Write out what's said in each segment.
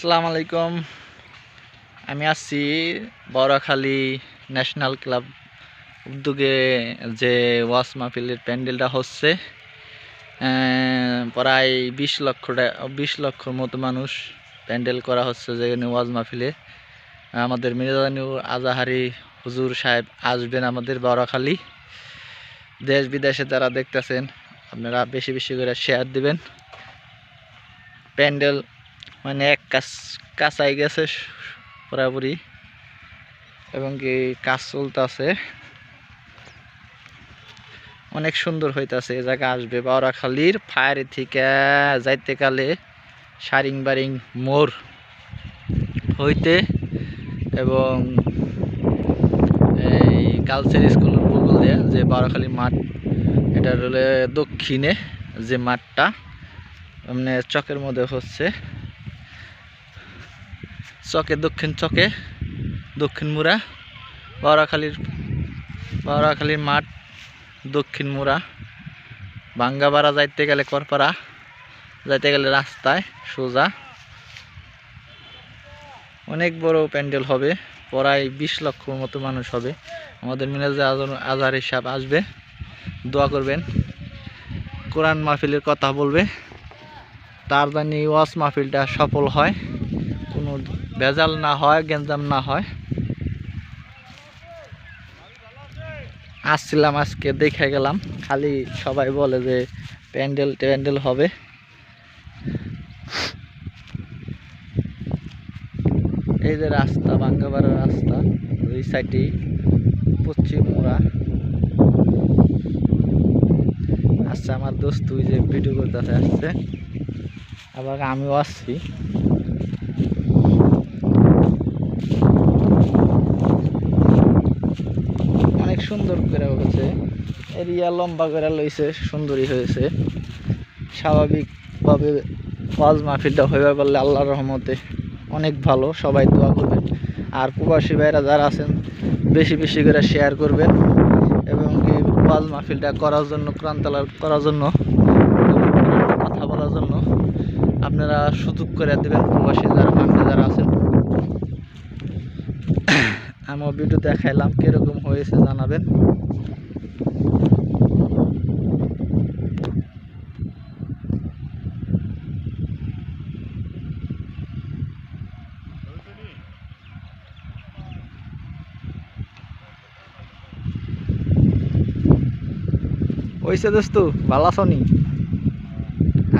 আসসালামু আলাইকুম। আমি আসছি বড়খালী ন্যাশনাল ক্লাব উদ্যোগে যে ওয়াজ মাহফিলের প্যান্ডেলটা হচ্ছে। প্রায় 20 লক্ষর মতো মানুষ প্যান্ডেল করা হচ্ছে যেখানে ওয়াজ মাহফিলে আমাদের মির্জানুর আজাহারি হুজুর সাহেব আসবেন আমাদের বড়খালী। দেশ বিদেশে যারা দেখতেছেন আপনারা বেশি বেশি করে শেয়ার দিবেন। প্যান্ডেল মানে এক কাছাই গেছে পুরাপুরি এবং কি কাজ চলতেছে, অনেক সুন্দর হইতাছে। এই জায়গা আসবে বড়খালীর ফায়ারি থেকে যাইতে কালে সারিং বারিং মোড় হইতে এবং এই কালচার স্কুল বলতে যে বড়খালী মাঠ, এটা হলে দক্ষিণে যে মাঠটা মানে চকের মধ্যে হচ্ছে, চকে দক্ষিণ মুড়া বড়খালীর মাঠ দক্ষিণ মুড়া। ভাঙ্গাপাড়া যাইতে গেলে করপাড়া যাইতে গেলে রাস্তায় সোজা। অনেক বড় প্যান্ডেল হবে, প্রায় 20 লক্ষর মতো মানুষ হবে। আমাদের মির্জা আজহারি সাহেব আসবে, দোয়া করবেন, কোরআন মাহফিলের কথা বলবে, তার জানি ওয়াজ মাহফিলটা সফল হয়, কোনো ভেজাল না হয়, গ্যাঞ্জাম না হয়। আসছিলাম আজকে, দেখে গেলাম। খালি সবাই বলে যে প্যান্ডেল হবে। এই যে রাস্তা, ভাঙ্গাপাড়ার রাস্তা, ওই সাইডে পশ্চিম মোড়া। আচ্ছা, আমার দোস্ত ওই যে ভিডিও করতে আসছে, আবার আমিও আসছি। অনেক সুন্দর করে হয়েছে, এরিয়া লম্বা করে লইছে, সুন্দরই হয়েছে। স্বাভাবিকভাবে ওয়াজ মাহফিলটা হইবা পারলে আল্লাহর রহমতে অনেক ভালো। সবাই দোয়া করবেন, আর প্রবাসী ভাইরা যারা আছেন বেশি বেশি করে শেয়ার করবেন এবং কি ওয়াজ মাহফিলটা করার জন্য, কোরআন তেলাওয়াত করার জন্য, কথা বলার জন্য আপনারা সুযোগ করে দেবেন। প্রবাসী যারা আছেন, আমার ভিডিও দেখাইলাম, কিরকম হয়েছে জানাবেন। ওইসে দোস্ত, ভালো আছো নি?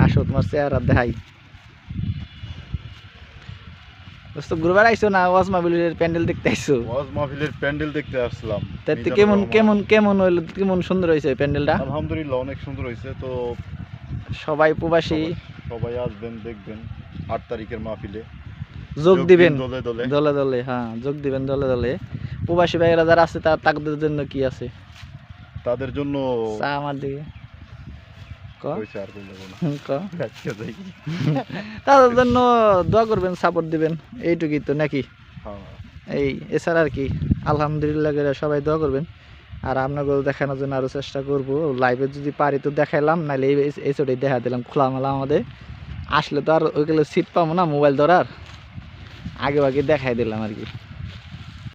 আসো, তোমার চেহারা দেখাই। দোস্ত ঘুরবার আইসো না ওয়াজ মাহফিলের প্যান্ডেল দেখতে আইসো? ওয়াজ মাহফিলের প্যান্ডেল দেখতে আসলাম। তাতে কেমন হইলো, কেমন সুন্দর হয়েছে প্যান্ডেলটা? আলহামদুলিল্লাহ, অনেক সুন্দর হয়েছে। তো সবাই প্রবাসী সবাই আসবেন, দেখবেন 8 তারিখের মাহফিলে যোগ দিবেন দলে দলে। হ্যাঁ, যোগ দিবেন দলে দলে। প্রবাসী ভাইয়েরা যারা আছে তাদের জন্য কি আছে? তাদের জন্য চা আমার দিকে তাদের জন্য দোয়া করবেন, সাপোর্ট দিবেন, এইটুকুই তো নাকি? এই এছাড়া আর কি। আলহামদুলিল্লাহ সবাই দোয়া করবেন, আর আপনাকেও দেখানোর জন্য আরও চেষ্টা করব। লাইভে যদি পারি তো দেখাইলাম, নাহলে এই চোটাই দেখা দিলাম খোলামেলা। আমাদের আসলে তো আর ওইগুলো সিট পাবো না মোবাইল ধরার, আগে দেখাই দিলাম আর কি।